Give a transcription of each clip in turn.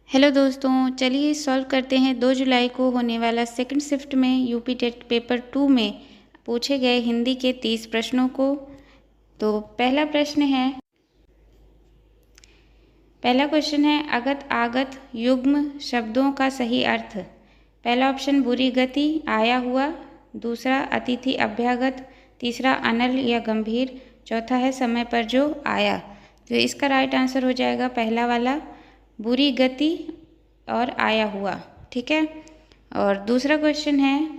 Hello दोस्तों, चलिए solve करते हैं 2 जुलाई को होने वाला सेकंड शिफ्ट में यूपी टेट पेपर 2 में पूछे गए हिंदी के 30 प्रश्नों को। तो पहला क्वेश्चन है अगत आगत युग्म शब्दों का सही अर्थ। पहला ऑप्शन बुरी गति, आया हुआ। दूसरा अतिथि अभ्यागत। तीसरा अनल या गंभीर। चौथा है समय पर जो आया। तो इसका राइट आंसर हो जाएगा पहला वाला, बुरी गति और आया हुआ। ठीक है। और दूसरा क्वेश्चन है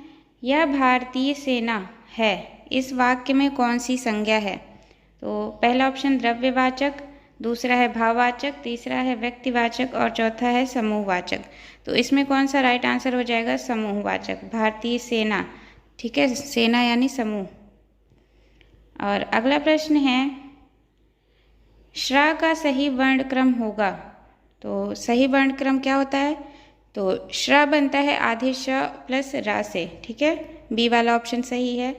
यह भारतीय सेना है, इस वाक्य में कौन सी संज्ञा है। तो पहला ऑप्शन द्रव्यवाचक, दूसरा है भाववाचक, तीसरा है व्यक्तिवाचक और चौथा है समूहवाचक। तो इसमें कौन सा राइट आंसर हो जाएगा, समूहवाचक, भारतीय सेना। ठीक है, सेना यानी समूह। और अगला प्रश्न है श्रा का सही वर्णक्रम होगा। तो सही वर्णक्रम क्या होता है, तो श्रा बनता है आधे श प्लस रा से। ठीक है, बी वाला ऑप्शन सही है।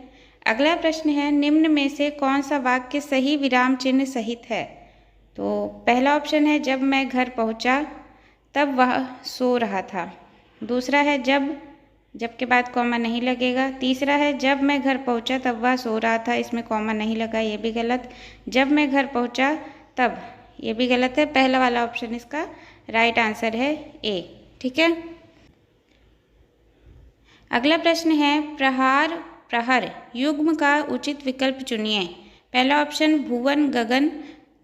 अगला प्रश्न है निम्न में से कौन सा वाक्य सही विराम चिन्ह सहित है। तो पहला ऑप्शन है जब मैं घर पहुंचा तब वह सो रहा था। दूसरा है जब के बाद कॉमा नहीं लगेगा। तीसरा है जब मैं घर पहुंचा तब वह सो रहा था, इसमें कॉमा नहीं लगा, ये भी गलत। जब मैं घर पहुंचा तब, ये भी गलत है। पहला वाला ऑप्शन इसका राइट आंसर है ए। ठीक है। अगला प्रश्न है प्रहार प्रहर युग्म का उचित विकल्प चुनिए। पहला ऑप्शन भुवन गगन,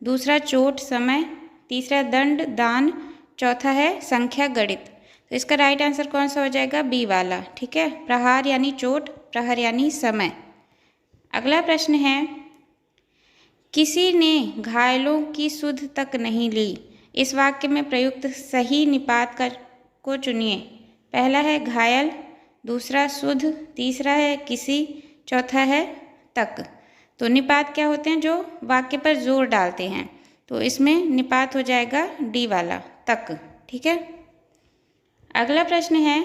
दूसरा चोट समय, तीसरा दंड दान, चौथा है संख्या गणित। तो इसका राइट आंसर कौन सा हो जाएगा, बी वाला। ठीक है, प्रहार यानी चोट, प्रहर यानी समय। अगला प्रश्न है किसी ने घायलों की सुध तक नहीं ली, इस वाक्य में प्रयुक्त सही निपात को चुनिए। पहला है घायल, दूसरा सुध, तीसरा है किसी, चौथा है तक। तो निपात क्या होते हैं, जो वाक्य पर जोर डालते हैं। तो इसमें निपात हो जाएगा डी वाला, तक। ठीक है। अगला प्रश्न है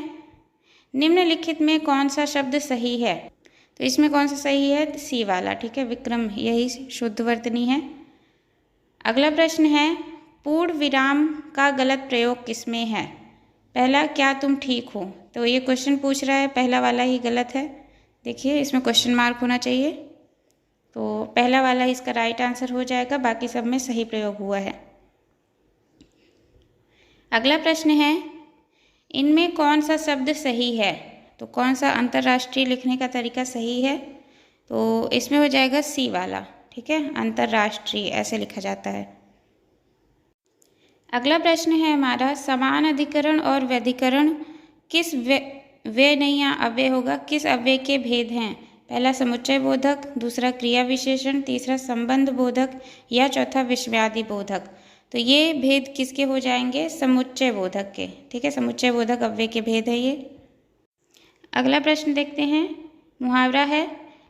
निम्नलिखित में कौन सा शब्द सही है। तो इसमें कौन सा सही है, सी वाला। ठीक है, विक्रम यही शुद्ध वर्तनी है। अगला प्रश्न है पूर्ण विराम का गलत प्रयोग किसमें है। पहला क्या तुम ठीक हो। तो ये क्वेश्चन पूछ रहा है, पहला वाला ही गलत है। देखिए इसमें क्वेश्चन मार्क होना चाहिए। तो पहला वाला ही इसका राइट आंसर हो जाएगा, बाकी सब में सही प्रयोग हुआ है। अगला प्रश्न है इनमें कौन सा शब्द सही है। तो कौन सा अंतर्राष्ट्रीय लिखने का तरीका सही है। तो इसमें हो जाएगा सी वाला। ठीक है, अंतर्राष्ट्रीय ऐसे लिखा जाता है। अगला प्रश्न है हमारा समान अधिकरण और व्यधिकरण किस वे नहीं या अव्यय होगा, किस अव्यय के भेद हैं। पहला समुच्चय बोधक, दूसरा क्रिया विशेषण, तीसरा संबंध बोधक या चौथा विषयादि बोधक। तो ये भेद किसके हो जाएंगे, समुच्चय बोधक के। ठीक है, समुच्चय बोधक अव्यय के भेद है ये। अगला प्रश्न देखते हैं, मुहावरा है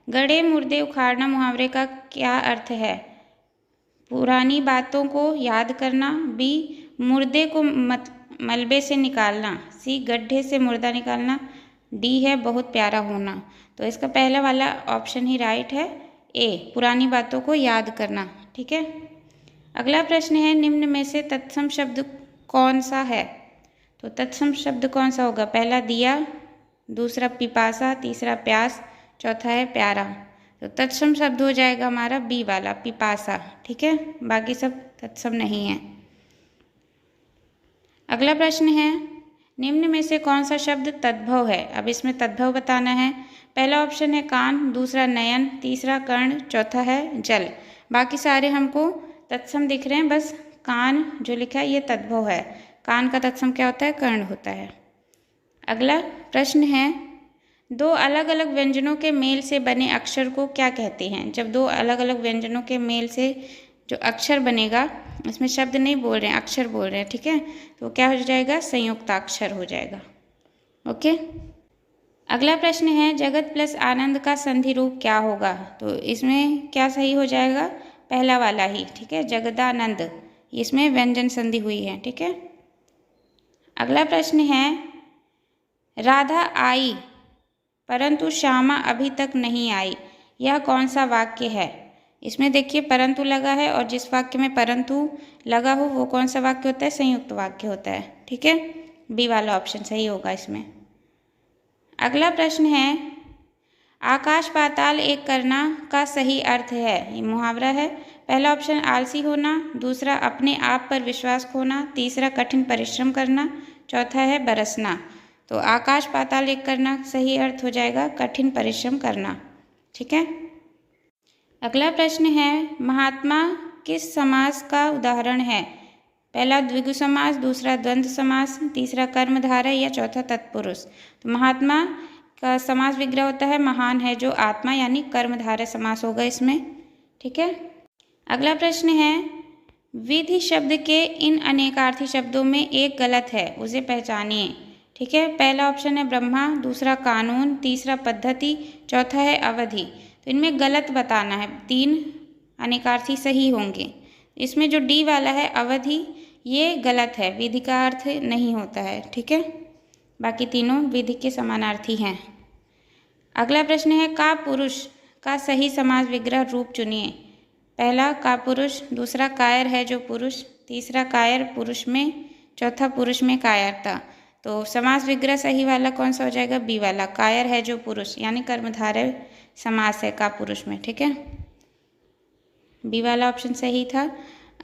गड़े मुर्दे उखाड़ना, मुहावरे का क्या अर्थ है। पुरानी बातों को याद करना, बी मुर्दे को मलबे से निकालना, सी गड्ढे से मुर्दा निकालना, डी है बहुत प्यारा होना। तो इसका पहला वाला ऑप्शन ही राइट है, ए पुरानी बातों को याद करना। ठीक है। अगला प्रश्न है निम्न में से तत्सम शब्द कौन सा है। तो तत्सम शब्द कौन सा होगा, पहला दिया, दूसरा पिपासा, तीसरा प्यास, चौथा है प्यारा। तो तत्सम शब्द हो जाएगा हमारा बी वाला, पिपासा। ठीक है, बाकी सब तत्सम नहीं है। अगला प्रश्न है निम्न में से कौन सा शब्द तद्भव है। अब इसमें तद्भव बताना है। पहला ऑप्शन है कान, दूसरा नयन, तीसरा कर्ण, चौथा है जल। बाकी सारे हमको तत्सम दिख रहे हैं, बस कान जो लिखा है ये तद्भव है। कान का तत्सम क्या होता है, कर्ण होता है। अगला प्रश्न है दो अलग अलग व्यंजनों के मेल से बने अक्षर को क्या कहते हैं। जब दो अलग अलग व्यंजनों के मेल से जो अक्षर बनेगा, इसमें शब्द नहीं बोल रहे हैं, अक्षर बोल रहे हैं। ठीक है, तो क्या हो जाएगा, संयुक्ताक्षर हो जाएगा। ओके। अगला प्रश्न है जगत प्लस आनंद का संधि रूप क्या होगा। तो इसमें क्या सही हो जाएगा, पहला वाला ही। ठीक है, जगदानंद, इसमें व्यंजन संधि हुई है। ठीक है। अगला प्रश्न है राधा आई परंतु श्यामा अभी तक नहीं आई, यह कौन सा वाक्य है। इसमें देखिए परंतु लगा है, और जिस वाक्य में परंतु लगा हो वो कौन सा वाक्य होता है, संयुक्त वाक्य होता है। ठीक है, बी वाला ऑप्शन सही होगा इसमें। अगला प्रश्न है, आकाश पाताल एक करना का सही अर्थ है। ये मुहावरा है। पहला ऑप्शन आलसी होना, दूसरा अपने आप पर विश्वास खोना, तीसरा कठिन परिश्रम करना, चौथा है बरसना। तो आकाश पाताल एक करना सही अर्थ हो जाएगा कठिन परिश्रम करना। ठीक है। अगला प्रश्न है, महात्मा किस समास का उदाहरण है? पहला द्विगु समास, दूसरा द्वंद्व समास, तीसरा कर्मधारय या चौथा तत्पुरुष। तो महात्मा का समास विग्रह होता है महान है जो आत्मा, यानी कर्मधारय समास होगा इसमें। ठीक है। अगला प्रश्न है, विधि शब्द के इन अनेकार्थी शब्दों में एक गलत है, उसे पहचानिए। ठीक है। पहला ऑप्शन है ब्रह्मा, दूसरा कानून, तीसरा पद्धति, चौथा है अवधि। तो इनमें गलत बताना है, 3 अनेकार्थी सही होंगे। इसमें जो डी वाला है अवधि, ये गलत है, विधि का अर्थ नहीं होता है। ठीक है। बाकी तीनों विधि के समानार्थी हैं। अगला प्रश्न है, का पुरुष का सही समास विग्रह रूप चुनिए। पहला का पुरुष, दूसरा कायर है जो पुरुष, तीसरा कायर पुरुष में, चौथा पुरुष में कायरता। तो समास विग्रह सही वाला कौन सा हो जाएगा? बी वाला, कायर है जो पुरुष, यानी कर्मधारय समास है का पुरुष में। ठीक है, बी वाला ऑप्शन सही था।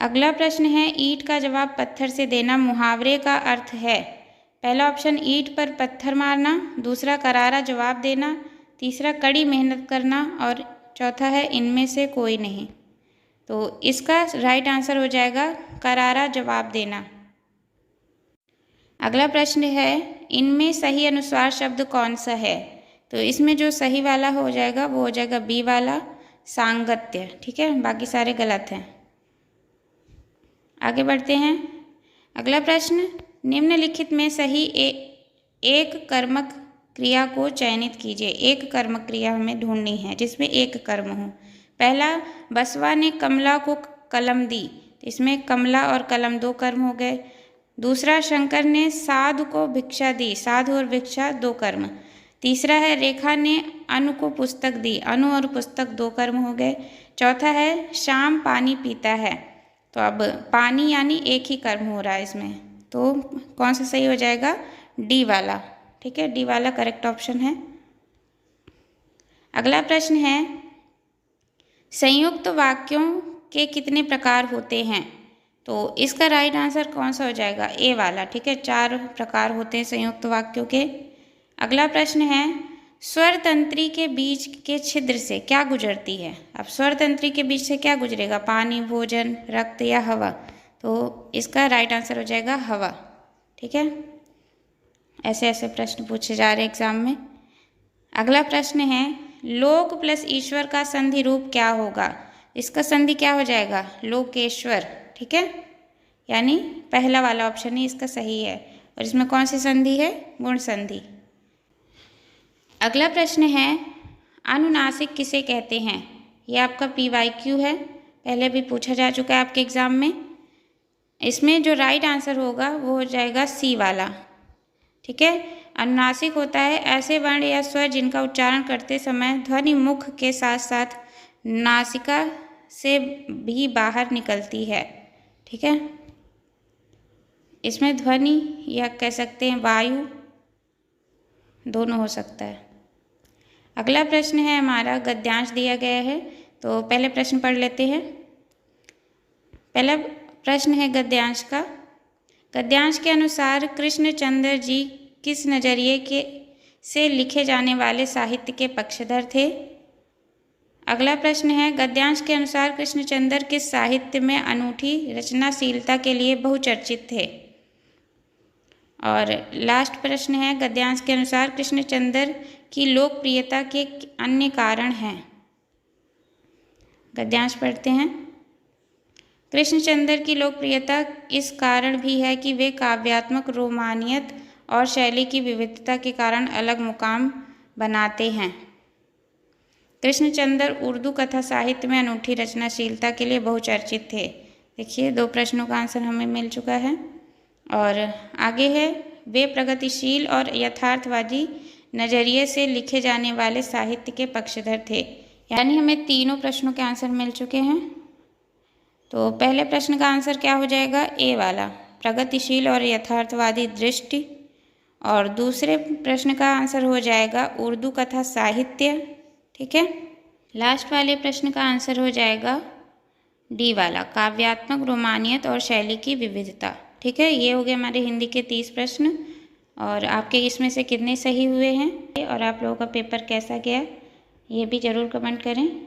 अगला प्रश्न है, ईंट का जवाब पत्थर से देना मुहावरे का अर्थ है। पहला ऑप्शन ईंट पर पत्थर मारना, दूसरा करारा जवाब देना, तीसरा कड़ी मेहनत करना और चौथा है इनमें से कोई नहीं। तो इसका राइट आंसर हो जाएगा करारा जवाब देना। अगला प्रश्न है, इनमें सही अनुस्वार शब्द कौन सा है? तो इसमें जो सही वाला हो जाएगा वो हो जाएगा बी वाला, सांगत्य। ठीक है, बाकी सारे गलत हैं। आगे बढ़ते हैं। अगला प्रश्न, निम्नलिखित में सही एक कर्मक क्रिया को चयनित कीजिए। एक कर्मक क्रिया हमें ढूंढनी है जिसमें एक कर्म हो। पहला, बसवा ने कमला को कलम दी, इसमें कमला और कलम 2 कर्म हो गए। दूसरा, शंकर ने साधु को भिक्षा दी, साधु और भिक्षा 2 कर्म। तीसरा है, रेखा ने अनु को पुस्तक दी, अनु और पुस्तक 2 कर्म हो गए। चौथा है, शाम पानी पीता है, तो अब पानी यानी एक ही कर्म हो रहा है इसमें, तो कौन सा सही हो जाएगा? डी वाला। ठीक है, डी वाला करेक्ट ऑप्शन है। अगला प्रश्न है, संयुक्त वाक्यों के कितने प्रकार होते हैं? तो इसका राइट आंसर कौन सा हो जाएगा? ए वाला। ठीक है, 4 प्रकार होते हैं संयुक्त वाक्यों के। अगला प्रश्न है, स्वर तंत्री के बीच के छिद्र से क्या गुजरती है? अब स्वर तंत्री के बीच से क्या गुजरेगा? पानी, भोजन, रक्त या हवा? तो इसका राइट आंसर हो जाएगा हवा। ठीक है, ऐसे ऐसे प्रश्न पूछे जा रहे हैं एग्जाम में। अगला प्रश्न है, लोक प्लस ईश्वर का संधि रूप क्या होगा? इसका संधि क्या हो जाएगा? लोकेश्वर। ठीक है, यानी पहला वाला ऑप्शन ही इसका सही है। और इसमें कौन सी संधि है? गुण संधि। अगला प्रश्न है, अनुनासिक किसे कहते हैं? यह आपका PYQ है, पहले भी पूछा जा चुका है आपके एग्जाम में। इसमें जो राइट आंसर होगा वो हो जाएगा सी वाला। ठीक है, अनुनासिक होता है ऐसे वर्ण या स्वर जिनका उच्चारण करते समय ध्वनि मुख के साथ साथ नासिका से भी बाहर निकलती है। ठीक है, इसमें ध्वनि या कह सकते हैं वायु, दोनों हो सकता है। अगला प्रश्न है हमारा, गद्यांश दिया गया है, तो पहले प्रश्न पढ़ लेते हैं। पहला प्रश्न है गद्यांश का। गद्यांश के अनुसार कृष्णचंद्र जी किस नज़रिए के से लिखे जाने वाले साहित्य के पक्षधर थे? अगला प्रश्न है, गद्यांश के अनुसार कृष्णचंद्र किस साहित्य में अनूठी रचनाशीलता के लिए बहुचर्चित थे? और लास्ट प्रश्न है, गद्यांश के अनुसार कृष्णचंद्र की लोकप्रियता के अन्य कारण हैं। गद्यांश पढ़ते हैं। कृष्णचंद्र की लोकप्रियता इस कारण भी है कि वे काव्यात्मक रोमानियत और शैली की विविधता के कारण अलग मुकाम बनाते हैं। कृष्णचंद्र उर्दू कथा साहित्य में अनूठी रचनाशीलता के लिए बहुचर्चित थे। देखिए, 2 प्रश्नों का आंसर हमें मिल चुका है। और आगे है, वे प्रगतिशील और यथार्थवादी नज़रिए से लिखे जाने वाले साहित्य के पक्षधर थे। यानी हमें तीनों प्रश्नों के आंसर मिल चुके हैं। तो पहले प्रश्न का आंसर क्या हो जाएगा? ए वाला, प्रगतिशील और यथार्थवादी दृष्टि। और दूसरे प्रश्न का आंसर हो जाएगा उर्दू कथा साहित्य। ठीक है, लास्ट वाले प्रश्न का आंसर हो जाएगा डी वाला, काव्यात्मक रोमानियत और शैली की विविधता। ठीक है, ये हो गए हमारे हिंदी के 30 प्रश्न। और आपके इसमें से कितने सही हुए हैं और आप लोगों का पेपर कैसा गया ये भी ज़रूर कमेंट करें।